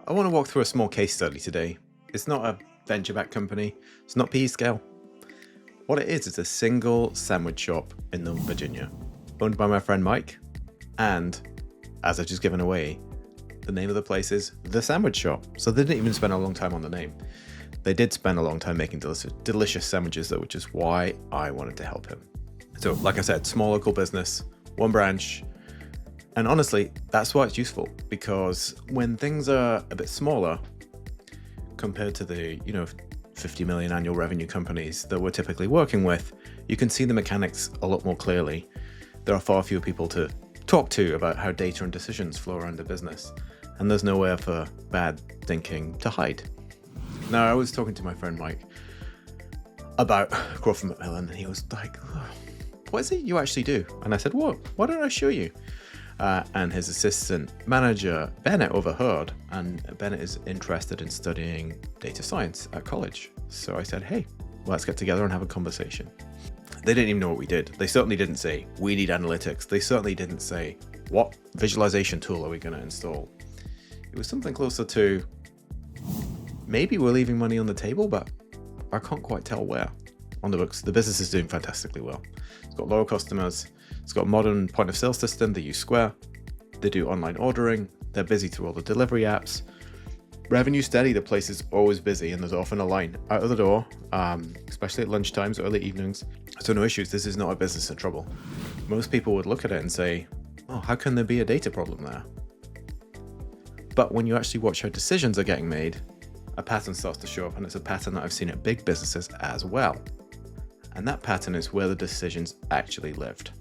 I want to walk through a small case study today. It's not a venture-backed company. It's not PE scale. What it is a single sandwich shop in Northern Virginia, owned by my friend Mike. And, as I've just given away, the name of the place is The Sandwich Shop. So they didn't even spend a long time on the name. They did spend a long time making delicious sandwiches though, which is why I wanted to help him. So, like I said, small local business, one branch. And honestly, that's why it's useful, because when things are a bit smaller compared to the, 50 million annual revenue companies that we're typically working with, you can see the mechanics a lot more clearly. There are far fewer people to talk to about how data and decisions flow around the business, and there's nowhere for bad thinking to hide. Now, I was talking to my friend Mike about growth from Macmillan, and he was like, what is it you actually do? And I said, well, why don't I show you? And his assistant manager, Bennett, overheard, and Bennett is interested in studying data science at college. So I said, hey, let's get together and have a conversation. They didn't even know what we did. They certainly didn't say, we need analytics. They certainly didn't say, what visualization tool are we going to install? It was something closer to, maybe we're leaving money on the table, but I can't quite tell where. On the books, the business is doing fantastically well. It's got loyal customers. It's got a modern point of sale system. They use Square. They do online ordering. They're busy through all the delivery apps. Revenue steady. The place is always busy, and there's often a line out of the door, especially at lunchtimes, early evenings. So no issues. This is not a business in trouble. Most people would look at it and say, oh, how can there be a data problem there? But when you actually watch how decisions are getting made, a pattern starts to show up, and it's a pattern that I've seen at big businesses as well. And that pattern is where the decisions actually lived.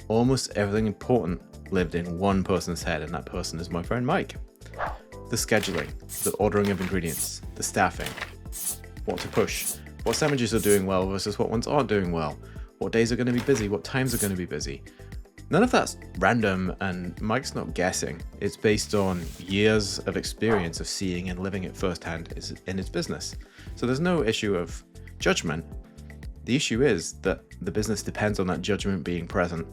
Almost everything important lived in one person's head, and that person is my friend Mike. The scheduling, the ordering of ingredients, the staffing, what to push, what sandwiches are doing well versus what ones aren't doing well, what days are going to be busy, what times are going to be busy. None of that's random, and Mike's not guessing. It's based on years of experience of seeing and living it firsthand in his business. So there's no issue of judgment. The issue is that the business depends on that judgment being present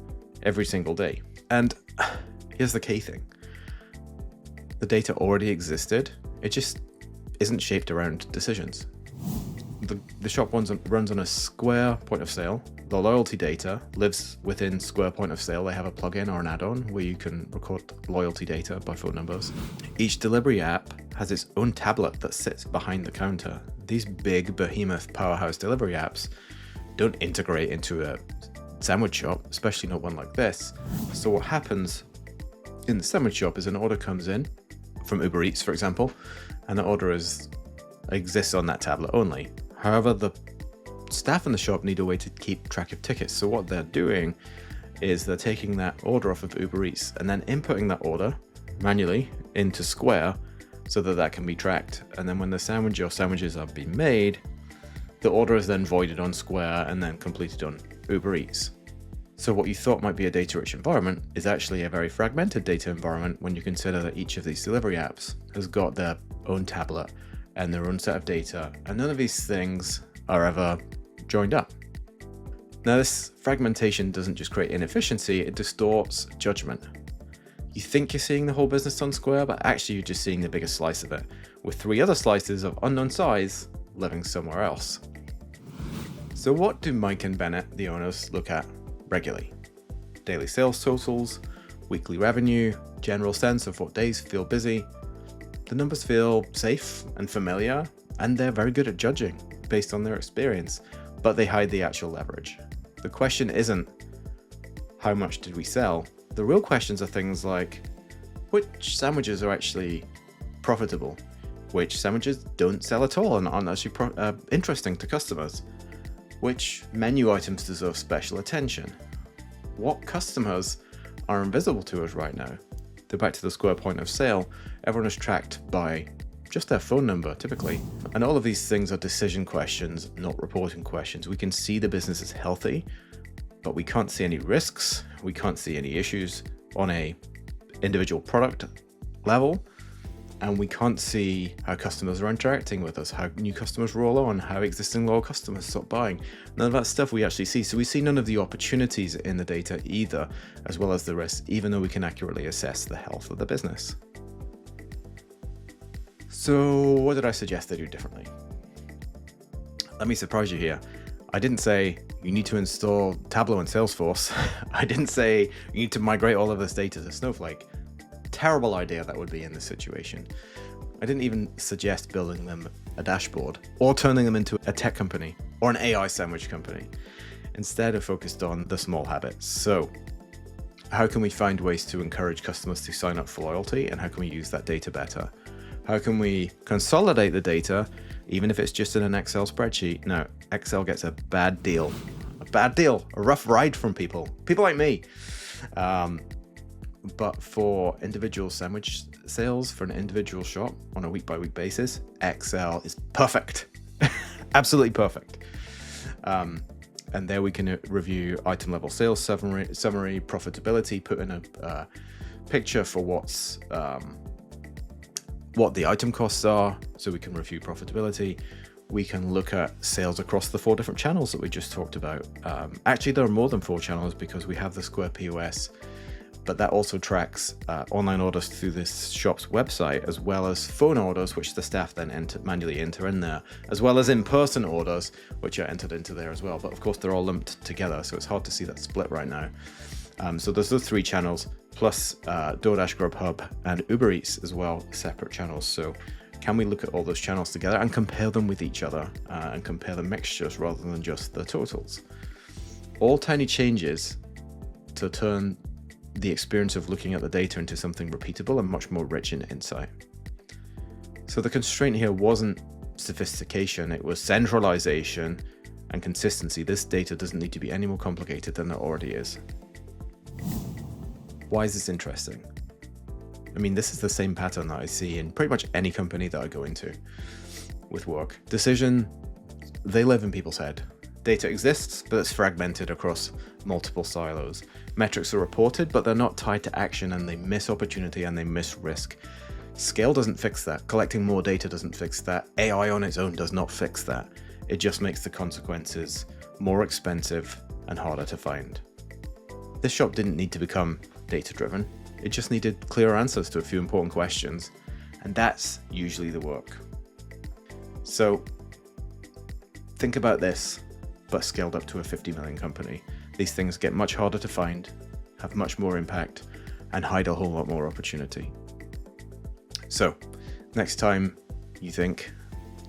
every single day. And here's the key thing. The data already existed. It just isn't shaped around decisions. The shop runs on a Square point of sale. The loyalty data lives within Square point of sale. They have a plugin or an add-on where you can record loyalty data by phone numbers. Each delivery app has its own tablet that sits behind the counter. These big behemoth powerhouse delivery apps don't integrate into a sandwich shop, especially not one like this. So what happens in the sandwich shop is an order comes in from Uber Eats, for example, and the order exists on that tablet only. However, the staff in the shop need a way to keep track of tickets. So what they're doing is they're taking that order off of Uber Eats and then inputting that order manually into Square so that can be tracked. And then when the sandwich or sandwiches are being made, the order is then voided on Square and then completed on Uber Eats. So what you thought might be a data-rich environment is actually a very fragmented data environment when you consider that each of these delivery apps has got their own tablet and their own set of data, and none of these things are ever joined up. Now, this fragmentation doesn't just create inefficiency, it distorts judgment. You think you're seeing the whole business on Square, but actually you're just seeing the biggest slice of it, with 3 other slices of unknown size living somewhere else. So what do Mike and Bennett, the owners, look at regularly? Daily sales totals, weekly revenue, general sense of what days feel busy. The numbers feel safe and familiar, and they're very good at judging based on their experience, but they hide the actual leverage. The question isn't, how much did we sell? The real questions are things like, which sandwiches are actually profitable? Which sandwiches don't sell at all and aren't actually interesting to customers? Which menu items deserve special attention? What customers are invisible to us right now? They're back to the Square point of sale. Everyone is tracked by just their phone number, typically. And all of these things are decision questions, not reporting questions. We can see the business is healthy, but we can't see any risks. We can't see any issues on a individual product level. And we can't see how customers are interacting with us, how new customers roll on, how existing loyal customers stop buying. None of that stuff we actually see. So we see none of the opportunities in the data either, as well as the risks, even though we can accurately assess the health of the business. So what did I suggest they do differently? Let me surprise you here. I didn't say you need to install Tableau and Salesforce. I didn't say you need to migrate all of this data to Snowflake. Terrible idea that would be in this situation. I didn't even suggest building them a dashboard or turning them into a tech company or an AI sandwich company. Instead, I focused on the small habits. So how can we find ways to encourage customers to sign up for loyalty, and how can we use that data better? How can we consolidate the data, even if it's just in an Excel spreadsheet? Now, Excel gets a bad deal, a rough ride from people like me. But for individual sandwich sales, for an individual shop on a week-by-week basis, Excel is perfect, absolutely perfect. And there we can review item level sales summary, profitability, put in a picture for what the item costs are, so we can review profitability. We can look at sales across the 4 different channels that we just talked about. Actually, there are more than 4 channels because we have the Square POS, but that also tracks online orders through this shop's website, as well as phone orders, which the staff then manually enter in there, as well as in-person orders, which are entered into there as well. But of course, they're all lumped together, so it's hard to see that split right now. So there's those 3 channels, plus DoorDash, GrubHub, and Uber Eats as well, separate channels. So can we look at all those channels together and compare them with each other and compare the mixtures rather than just the totals? All tiny changes to turn the experience of looking at the data into something repeatable and much more rich in insight. So the constraint here wasn't sophistication, it was centralization and consistency. This data doesn't need to be any more complicated than it already is. Why is this interesting? I mean, this is the same pattern that I see in pretty much any company that I go into with work. Decision, they live in people's head. Data exists, but it's fragmented across multiple silos. Metrics are reported, but they're not tied to action, and they miss opportunity and they miss risk. Scale doesn't fix that. Collecting more data doesn't fix that. AI on its own does not fix that. It just makes the consequences more expensive and harder to find. This shop didn't need to become data-driven. It just needed clear answers to a few important questions, and that's usually the work. So think about this, but scaled up to a 50 million company. These things get much harder to find, have much more impact, and hide a whole lot more opportunity. So next time you think,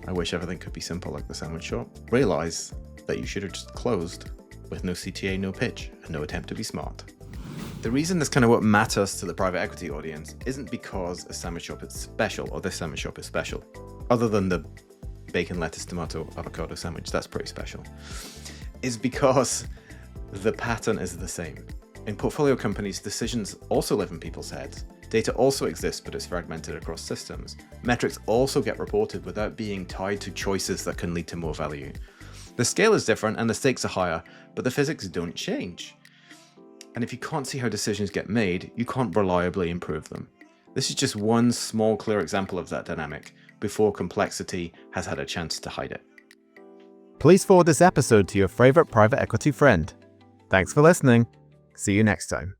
I wish everything could be simple like the sandwich shop, realize that you should have just closed with no CTA, no pitch, and no attempt to be smart. The reason this kind of what matters to the private equity audience isn't because a sandwich shop is special, or this sandwich shop is special, other than the bacon, lettuce, tomato, avocado sandwich, that's pretty special, is because the pattern is the same. In portfolio companies, decisions also live in people's heads. Data also exists, but it's fragmented across systems. Metrics also get reported without being tied to choices that can lead to more value. The scale is different and the stakes are higher, but the physics don't change. And if you can't see how decisions get made, you can't reliably improve them. This is just one small, clear example of that dynamic before complexity has had a chance to hide it. Please forward this episode to your favorite private equity friend. Thanks for listening. See you next time.